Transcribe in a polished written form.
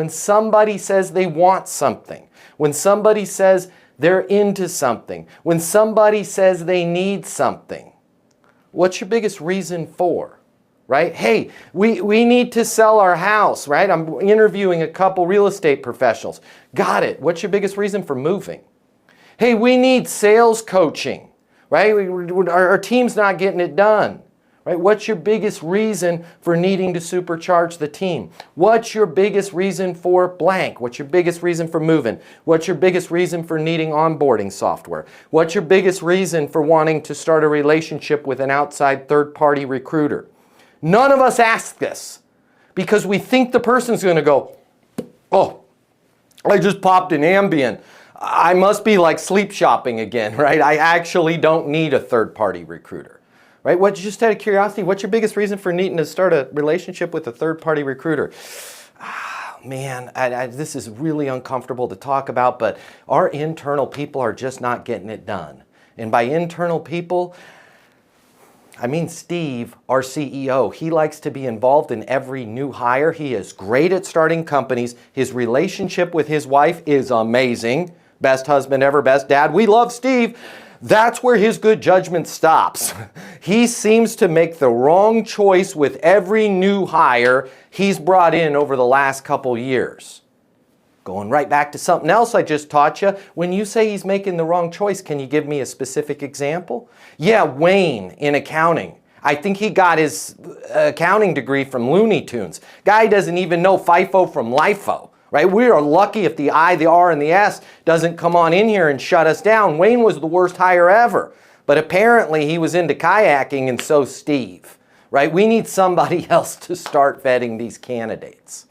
When somebody says they want something, when somebody says they're into something, when somebody says they need something, what's your biggest reason for? Right? Hey, we need to sell our house, right? I'm interviewing a couple real estate professionals. Got it. What's your biggest reason for moving? Hey, we need sales coaching, right? Our team's not getting it done, right? What's your biggest reason for needing to supercharge the team? What's your biggest reason for blank? What's your biggest reason for moving? What's your biggest reason for needing onboarding software? What's your biggest reason for wanting to start a relationship with an outside third-party recruiter? None of us ask this because we think the person's going to go, oh, I just popped an Ambien. I must be like sleep shopping again, right? I actually don't need a third-party recruiter, right? Just out of curiosity, what's your biggest reason for needing to start a relationship with a third-party recruiter? Man, this is really uncomfortable to talk about, but our internal people are just not getting it done. And by internal people, I mean Steve, our CEO. He likes to be involved in every new hire. He is great at starting companies. His relationship with his wife is amazing. Best husband ever, best dad. We love Steve. That's where his good judgment stops. He seems to make the wrong choice with every new hire he's brought in over the last couple years. Going right back to something else I just taught you. When you say he's making the wrong choice, can you give me a specific example? Yeah, Wayne in accounting. I think he got his accounting degree from Looney Tunes. Guy doesn't even know FIFO from LIFO, right? We are lucky if the I, the R, and the S doesn't come on in here and shut us down. Wayne was the worst hire ever, but apparently he was into kayaking and so Steve, right? We need somebody else to start vetting these candidates.